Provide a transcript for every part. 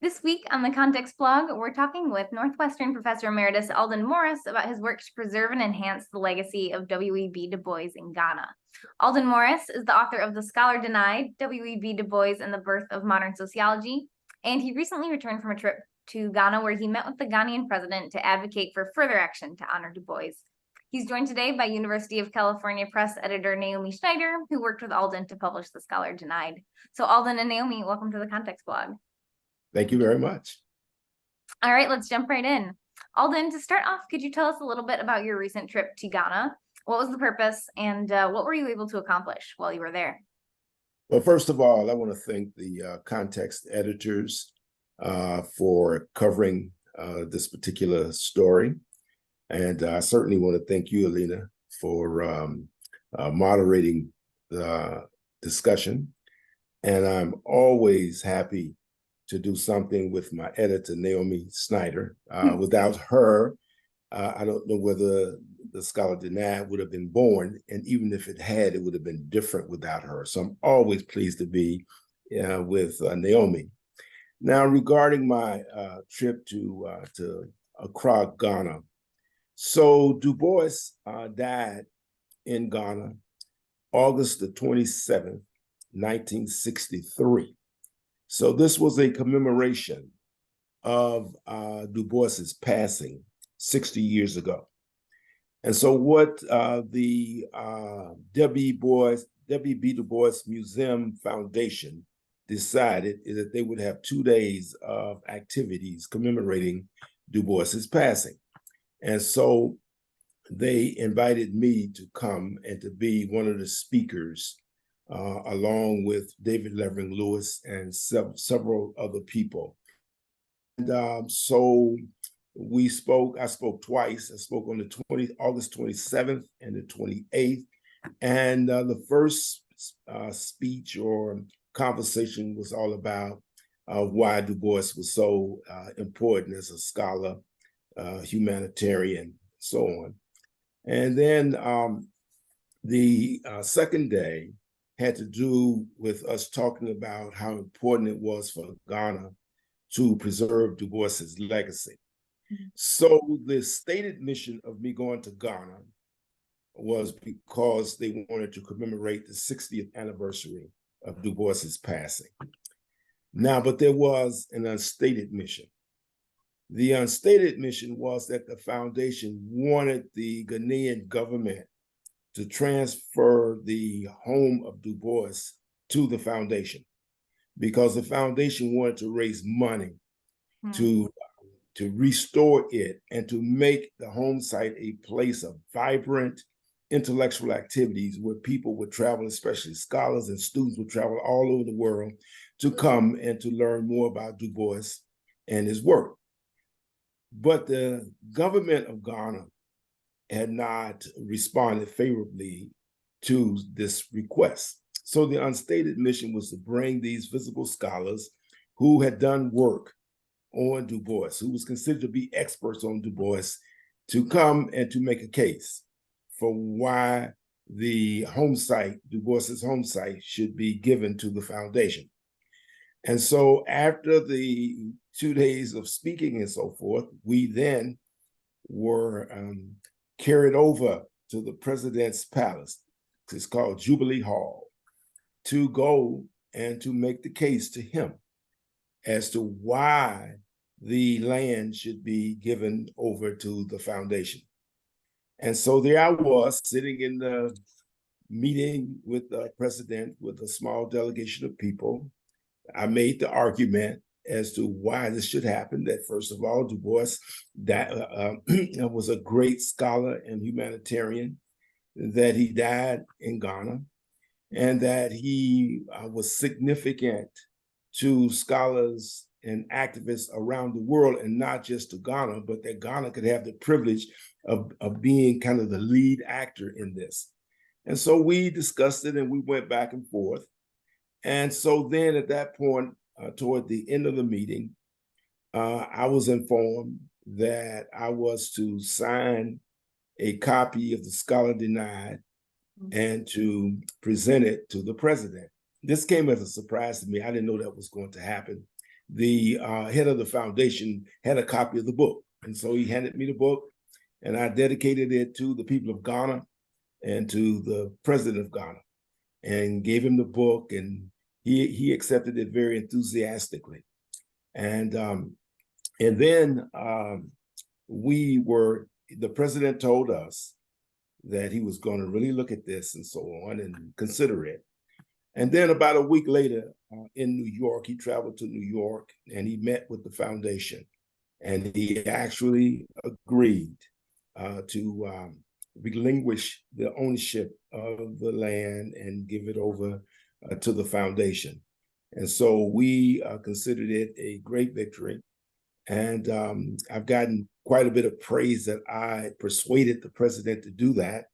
This week on the Context blog, we're talking with Northwestern Professor Emeritus Aldon Morris about his work to preserve and enhance the legacy of W.E.B. Du Bois in Ghana. Aldon Morris is the author of The Scholar Denied, W.E.B. Du Bois and the Birth of Modern Sociology, and he recently returned from a trip to Ghana where he met with the Ghanian president to advocate for further action to honor Du Bois. He's joined today by University of California Press editor Naomi Schneider, who worked with Aldon to publish The Scholar Denied. So Aldon and Naomi, welcome to the Context blog. Thank you very much. All right, let's jump right in. Aldon, to start off, could you tell us a little bit about your recent trip to Ghana? What was the purpose, and what were you able to accomplish while you were there? Well, first of all, I want to thank the Context editors for covering this particular story. And I certainly want to thank you, Elena, for moderating the discussion. And I'm always happy to do something with my editor, Naomi Schneider. Without her, I don't know whether The Scholar Denied would have been born, and even if it had, it would have been different without her. So I'm always pleased to be with Naomi. Now, regarding my trip to Accra, Ghana. So Du Bois died in Ghana, August the 27th, 1963. So this was a commemoration of Du Bois's passing 60 years ago. And so what the W.E.B. Du Bois Museum Foundation decided is that they would have 2 days of activities commemorating Du Bois's passing. And so they invited me to come and to be one of the speakers along with David Levering Lewis and several other people. And so we spoke, I spoke twice. I spoke on the August 27th and the 28th. And the first speech or conversation was all about why Du Bois was so important as a scholar, humanitarian, so on. And then the second day had to do with us talking about how important it was for Ghana to preserve Du Bois's legacy. Mm-hmm. So the stated mission of me going to Ghana was because they wanted to commemorate the 60th anniversary of Du Bois's passing. Now, but there was an unstated mission. The unstated mission was that the foundation wanted the Ghanaian government to transfer the home of Du Bois to the foundation, because the foundation wanted to raise money to restore it and to make the home site a place of vibrant intellectual activities where people would travel, especially scholars and students would travel all over the world to come and to learn more about Du Bois and his work. But the government of Ghana had not responded favorably to this request. So the unstated mission was to bring these visible scholars who had done work on Du Bois, who was considered to be experts on Du Bois, to come and to make a case for why the home site, Du Bois's home site, should be given to the foundation. And so after the 2 days of speaking and so forth, we then were carried over to the president's palace. It's called Jubilee Hall, to go and to make the case to him as to why the land should be given over to the foundation. And so there I was sitting in the meeting with the president with a small delegation of people. I made the argument as to why this should happen, that first of all, Du Bois was a great scholar and humanitarian, that he died in Ghana, and that he was significant to scholars and activists around the world, and not just to Ghana, but that Ghana could have the privilege of being kind of the lead actor in this. And so we discussed it and we went back and forth. And so then at that point, toward the end of the meeting, I was informed that I was to sign a copy of The Scholar Denied and to present it to the president. This came as a surprise to me. I didn't know that was going to happen. the head of the foundation had a copy of the book. And so he handed me the book, and I dedicated it to the people of Ghana and to the president of Ghana, and gave him the book, and he accepted it very enthusiastically. And then the president told us that he was going to really look at this and so on and consider it. And then about a week later in New York, he traveled to New York and he met with the foundation. And he actually agreed to relinquish the ownership of the land and give it over to the foundation. And so we considered it a great victory. And I've gotten quite a bit of praise that I persuaded the president to do that.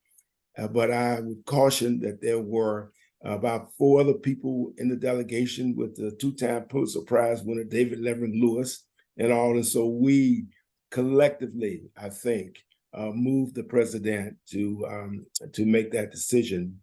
But I would caution that there were about 4 other people in the delegation, with the 2-time Pulitzer Prize winner, David Levering Lewis, and all. And so we collectively, I think, moved the president to make that decision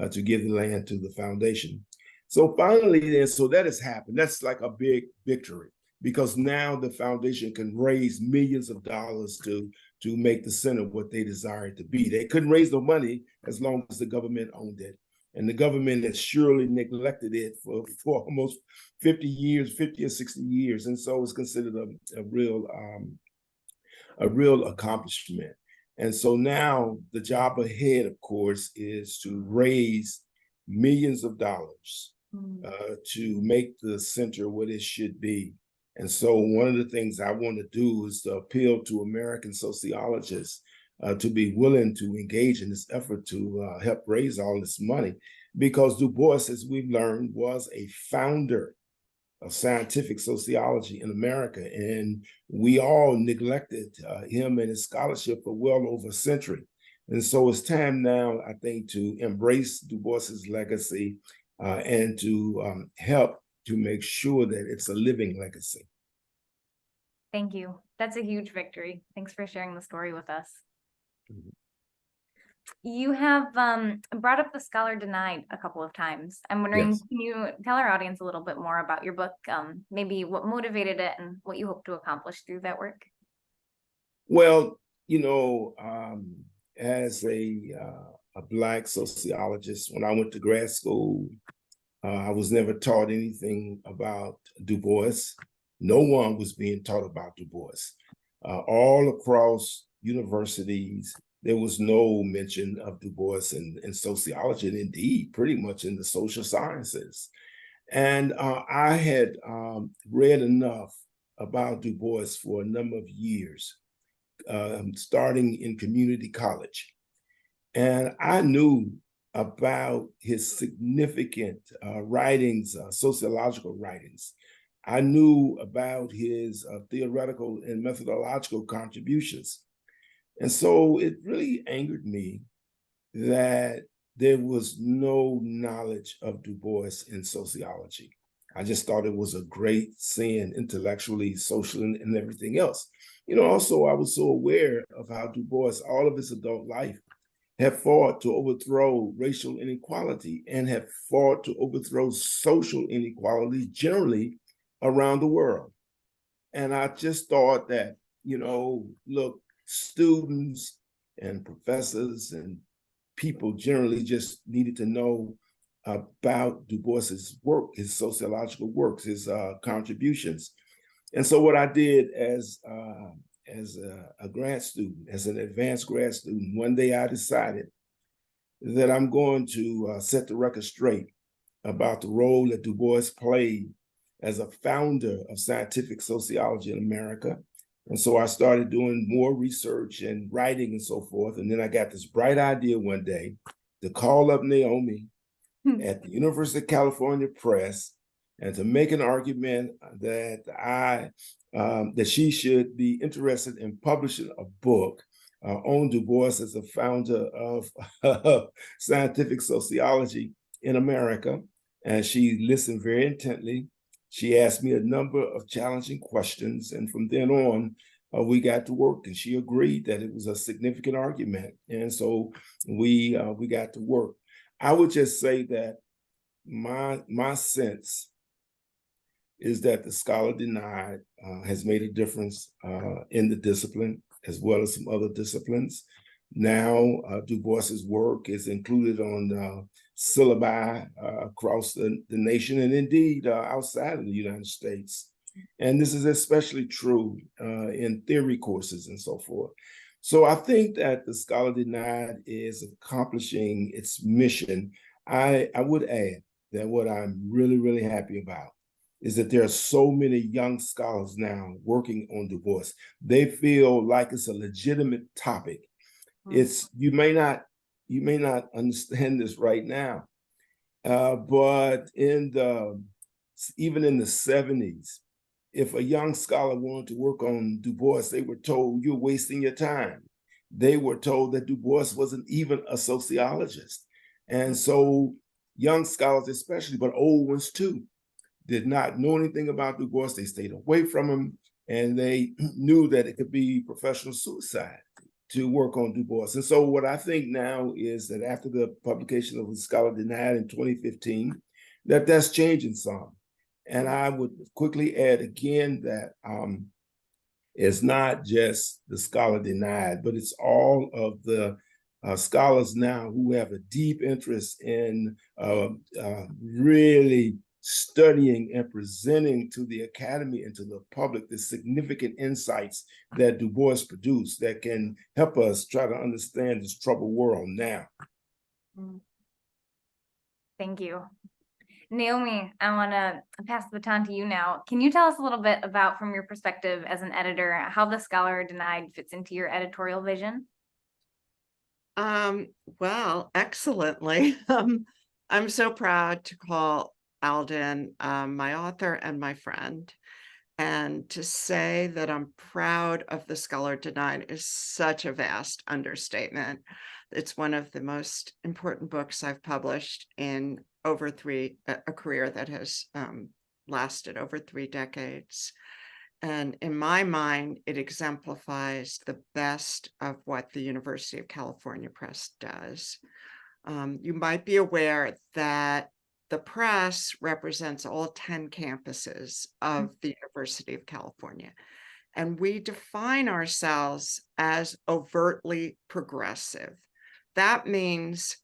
to give the land to the foundation. So finally, then, so that has happened. That's like a big victory, because now the foundation can raise millions of dollars to make the center what they desire it to be. They couldn't raise the money as long as the government owned it. And the government has surely neglected it for almost 50 years, 50 or 60 years. And so it's considered a real accomplishment. And so now the job ahead, of course, is to raise millions of dollars to make the center what it should be. And so one of the things I want to do is to appeal to American sociologists to be willing to engage in this effort to help raise all this money, because Du Bois, as we've learned, was a founder of scientific sociology in America, and we all neglected him and his scholarship for well over a century. And so it's time now, I think, to embrace Du Bois's legacy and to help to make sure that it's a living legacy. Thank you. That's a huge victory. Thanks for sharing the story with us. Mhm. You have brought up The Scholar Denied a couple of times. I'm wondering, Yes. Can you tell our audience a little bit more about your book, maybe what motivated it and what you hope to accomplish through that work? Well, as a Black sociologist, when I went to grad school, I was never taught anything about Du Bois. No one was being taught about Du Bois. All across universities, there was no mention of Du Bois in sociology, and indeed pretty much in the social sciences. And I had read enough about Du Bois for a number of years, starting in community college. And I knew about his significant writings, sociological writings. I knew about his theoretical and methodological contributions. And so it really angered me that there was no knowledge of Du Bois in sociology. I just thought it was a great sin intellectually, socially, and everything else. Also, I was so aware of how Du Bois, all of his adult life, had fought to overthrow racial inequality and had fought to overthrow social inequality generally around the world. And I just thought that, look, students and professors and people generally just needed to know about Du Bois's work, his sociological works, his contributions. And so what I did as a grad student, as an advanced grad student, one day I decided that I'm going to set the record straight about the role that Du Bois played as a founder of scientific sociology in America. And so I started doing more research and writing and so forth. And then I got this bright idea one day to call up Naomi at the University of California Press and to make an argument that that she should be interested in publishing a book on Du Bois as a founder of scientific sociology in America. And she listened very intently. She asked me a number of challenging questions, and from then on, we got to work, and she agreed that it was a significant argument. And so we got to work. I would just say that my sense is that the scholar denied has made a difference in the discipline as well as some other disciplines. Now, Du Bois's work is included on syllabi across the nation and indeed outside of the United States. And this is especially true in theory courses and so forth. So I think that the Scholar Denied is accomplishing its mission. I would add that what I'm really, really happy about is that there are so many young scholars now working on Du Bois. They feel like it's a legitimate topic. It's you may not understand this right now, but even in the 70s, if a young scholar wanted to work on Du Bois, they were told you're wasting your time. They were told that Du Bois wasn't even a sociologist. And so young scholars especially, but old ones too, did not know anything about Du Bois. They stayed away from him, and they knew that it could be professional suicide to work on Du Bois. And so what I think now is that after the publication of The Scholar Denied in 2015, that's changing some. And I would quickly add again that it's not just The Scholar Denied, but it's all of the scholars now who have a deep interest in really studying and presenting to the academy and to the public the significant insights that Du Bois produced that can help us try to understand this troubled world now. Thank you. Naomi, I want to pass the baton to you now. Can you tell us a little bit about, from your perspective as an editor, how The Scholar Denied fits into your editorial vision? Well, excellently. I'm so proud to call Aldon my author and my friend. And to say that I'm proud of The Scholar Denied is such a vast understatement. It's one of the most important books I've published in over a career that has lasted over 3 decades. And in my mind, it exemplifies the best of what the University of California Press does. You might be aware that the press represents all 10 campuses of the University of California. And we define ourselves as overtly progressive. That means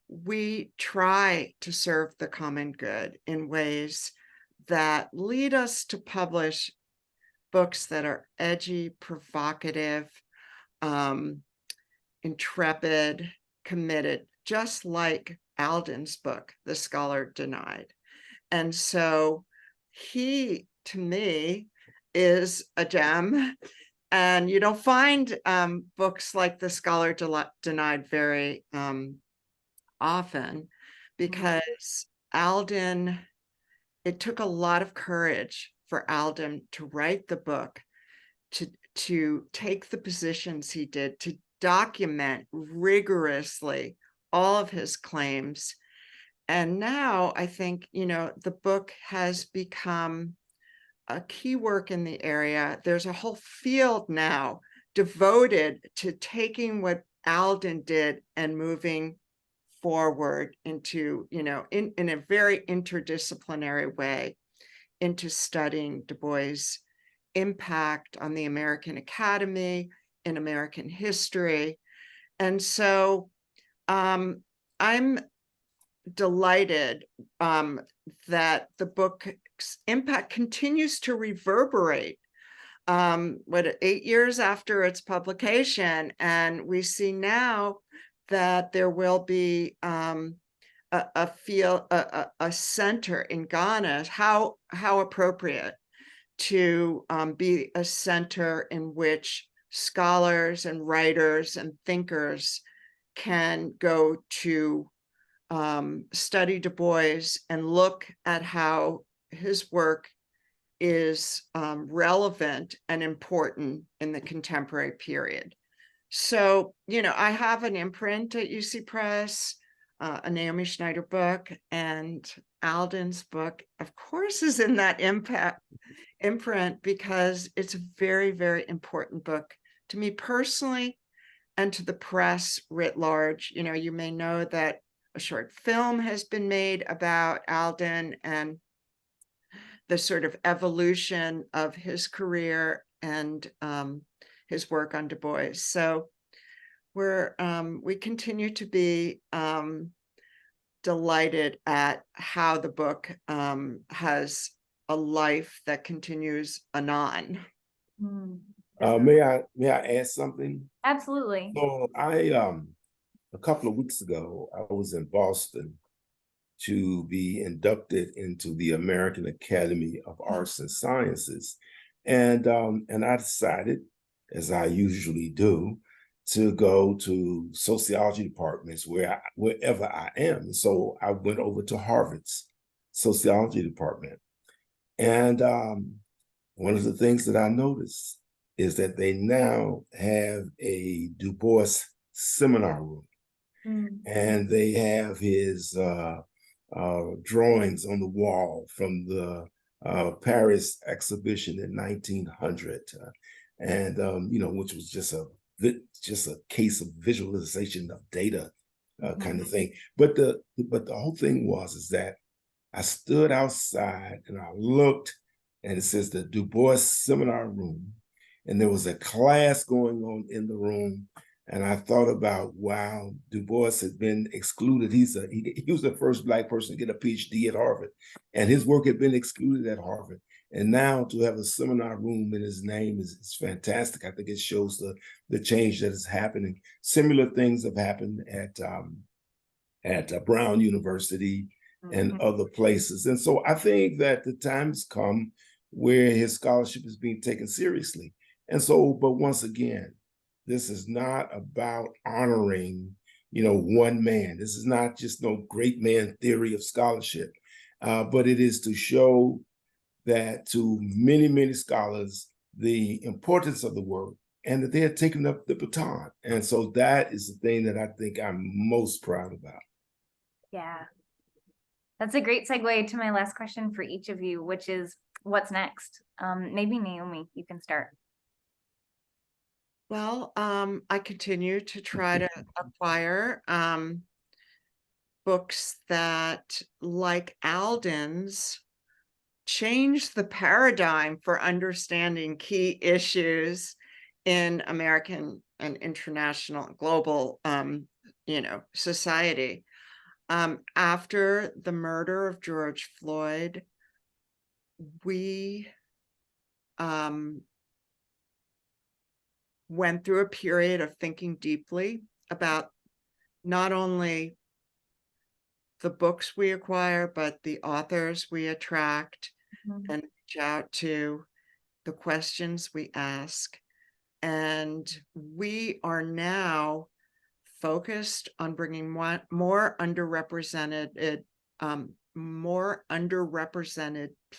we try to serve the common good in ways that lead us to publish books that are edgy, provocative, intrepid, committed, just like Aldon's book, The Scholar Denied. And so he, to me, is a gem. And you don't find books like The Scholar Denied very often, because Aldon, it took a lot of courage for Aldon to write the book, to take the positions he did, to document rigorously all of his claims. And now I think, the book has become a key work in the area. There's a whole field now devoted to taking what Aldon did and moving forward into, in a very interdisciplinary way, into studying Du Bois' impact on the American Academy, in American history. And so I'm delighted that the book's impact continues to reverberate 8 years after its publication. And we see now that there will be a center in Ghana. How appropriate to be a center in which scholars and writers and thinkers can go to study Du Bois and look at how his work is relevant and important in the contemporary period. So, I have an imprint at UC Press, a Naomi Schneider book, and Aldon's book, of course, is in that imprint, because it's a very, very important book to me personally and to the press writ large. You may know that a short film has been made about Aldon, and the sort of evolution of his career and his work on Du Bois. So we continue to be delighted at how the book has a life that continues anon. May I add something? Absolutely. So a couple of weeks ago, I was in Boston to be inducted into the American Academy of Arts and Sciences. And I decided, as I usually do, to go to sociology departments wherever I am. So I went over to Harvard's sociology department. And one of the things that I noticed is that they now have a Du Bois seminar room. And they have his drawings on the wall from the Paris exhibition in 1900, which was just a case of visualization of data kind of thing. But the whole thing is that I stood outside and I looked, and it says the Du Bois seminar room, and there was a class going on in the room. And I thought about, wow, Du Bois had been excluded. He was the first Black person to get a PhD at Harvard, and his work had been excluded at Harvard. And now to have a seminar room in his name is fantastic. I think it shows the change that is happening. Similar things have happened at Brown University and other places. And so I think that the time has come where his scholarship is being taken seriously. And so, but once again, this is not about honoring, one man. This is not just no great man theory of scholarship, but it is to show that to many, many scholars, the importance of the work and that they have taken up the baton. And so that is the thing that I think I'm most proud about. Yeah. That's a great segue to my last question for each of you, which is what's next? Maybe Naomi, you can start. Well, I continue to try to acquire books that, like Aldon's, change the paradigm for understanding key issues in American and international global society. After the murder of George Floyd, we went through a period of thinking deeply about not only the books we acquire, but the authors we attract and reach out to, the questions we ask. And we are now focused on bringing more underrepresented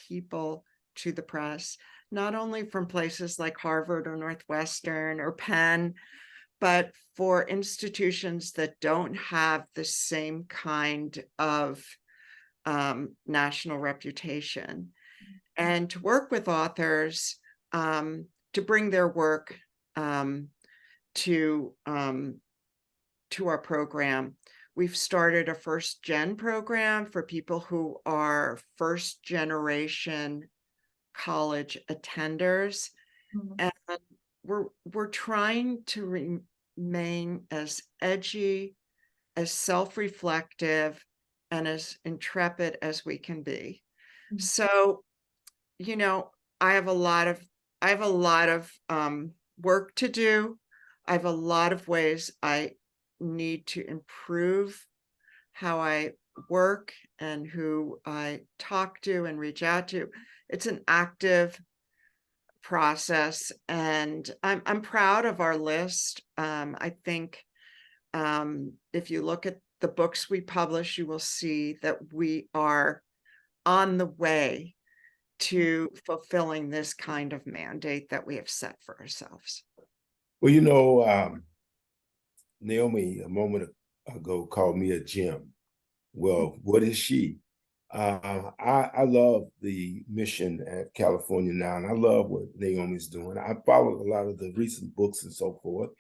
people to the press, not only from places like Harvard or Northwestern or Penn, but for institutions that don't have the same kind of national reputation, and to work with authors to bring their work to our program. We've started a first gen program for people who are first generation college attenders, and we're trying to remain as edgy, as self-reflective, and as intrepid as we can be. So, I have a lot of work to do. I have a lot of ways I need to improve how I work and who I talk to and reach out to. It's an active process, and I'm proud of our list. I think if you look at the books we publish, you will see that we are on the way to fulfilling this kind of mandate that we have set for ourselves. Well, Naomi a moment ago called me a gem. Well, what is she? I love the mission at California Now, and I love what Naomi's doing. I followed a lot of the recent books and so forth,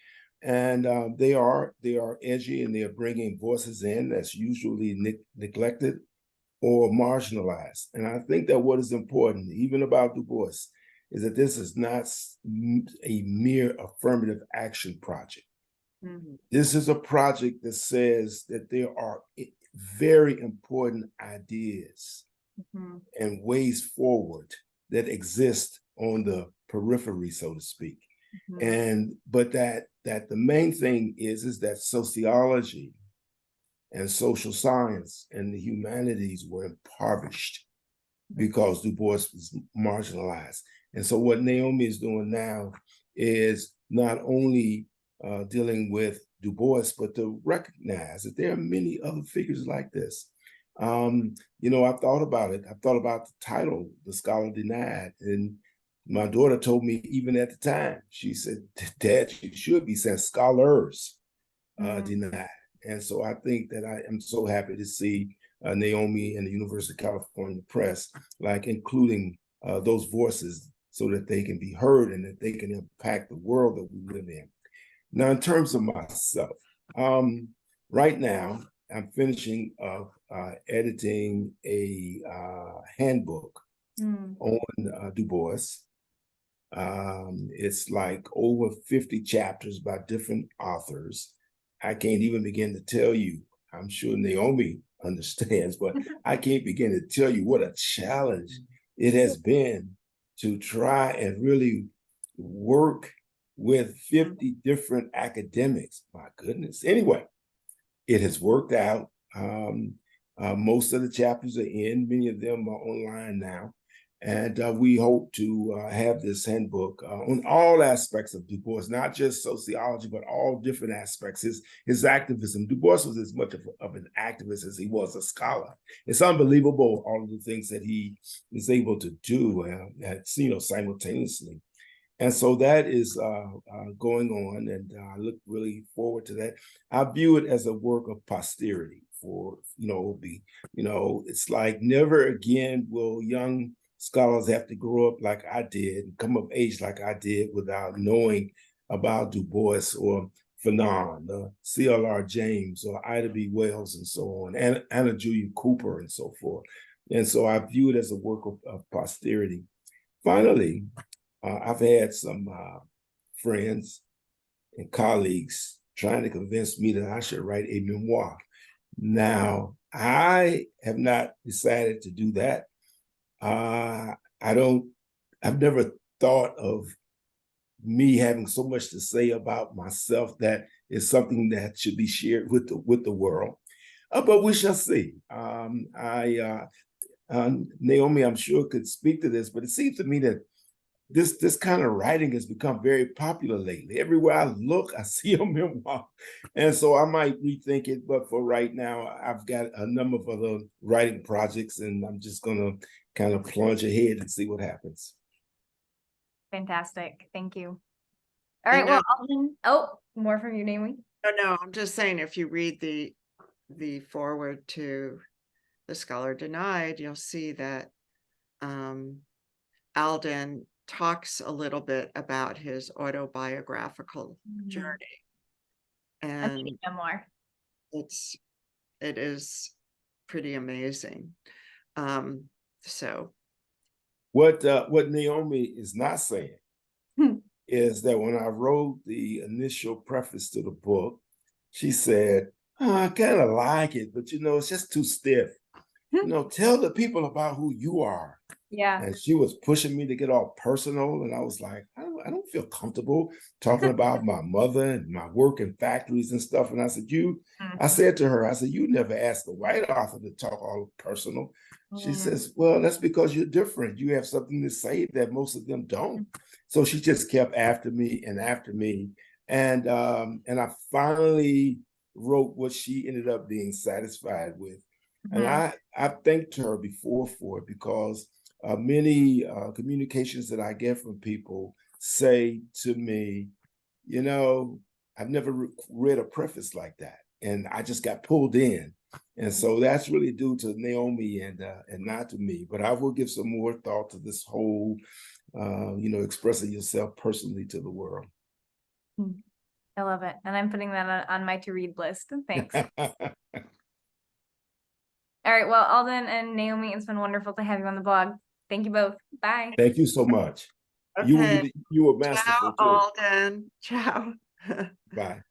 and they are edgy, and they are bringing voices in that's usually neglected or marginalized. And I think that what is important, even about Du Bois, is that this is not a mere affirmative action project. Mm-hmm. This is a project that says that there are very important ideas Mhm. and ways forward that exist on the periphery, so to speak. Mhm. But that the main thing is that sociology and social science and the humanities were impoverished because Du Bois was marginalized. And so what Naomi is doing now is not only dealing with Du Bois, but to recognize that there are many other figures like this. You know, I've thought about it. I've thought about the title, The Scholar Denied. And my daughter told me even at the time, she said, Dad, you should be saying scholars denied. And so I think that I am so happy to see Naomi and the University of California Press, like including those voices so that they can be heard and that they can impact the world that we live in. Now, in terms of myself, right now, I'm finishing editing a handbook on Du Bois. It's like over 50 chapters by different authors. I can't even begin to tell you, I'm sure Naomi understands, but I can't begin to tell you what a challenge it has been to try and really work with 50 different academics. My goodness. Anyway, it has worked out. Most of the chapters are in, many of them are online now. And we hope to have this handbook on all aspects of Du Bois, not just sociology, but all different aspects. His activism. Du Bois was as much of an activist as he was a scholar. It's unbelievable all of the things that he is able to do, simultaneously. And so that is going on, and I look really forward to that. I view it as a work of posterity for, it's like never again will young scholars have to grow up like I did and come of age like I did without knowing about Du Bois or Fanon, C.L.R. James or Ida B. Wells and so on, and Anna Julia Cooper and so forth. And so I view it as a work of posterity. Finally, I've had some friends and colleagues trying to convince me that I should write a memoir. Now, I have not decided to do that. I've never thought of me having so much to say about myself that is something that should be shared with the world. But we shall see. Naomi, I'm sure could speak to this, but it seems to me that this kind of writing has become very popular lately. Everywhere I look, I see a memoir. And so I might rethink it, but for right now, I've got a number of other writing projects and I'm just gonna kind of plunge ahead and see what happens. Fantastic. Thank you. All right, well, more from you, Naomi. No, I'm just saying if you read the foreword to The Scholar Denied, you'll see that Aldon talks a little bit about his autobiographical journey, and memoir. It is pretty amazing. So what Naomi is not saying is that when I wrote the initial preface to the book, she said, I kind of like it, but it's just too stiff. Tell the people about who you are. Yeah. And she was pushing me to get all personal. And I was like, I don't feel comfortable talking about my mother and my work in factories and stuff. And I said, I said to her, you never asked a white author to talk all personal. She says, well, that's because you're different. You have something to say that most of them don't. So she just kept after me and after me. And I finally wrote what she ended up being satisfied with. And I thanked her before for it because many communications that I get from people say to me, I've never read a preface like that. And I just got pulled in. And so that's really due to Naomi and not to me. But I will give some more thought to this whole, expressing yourself personally to the world. I love it. And I'm putting that on my to read list. Thanks. All right. Well, Aldon and Naomi, it's been wonderful to have you on the blog. Thank you both. Bye. Thank you so much. Okay. You were masterful Ciao, too. Alden. Ciao. Bye.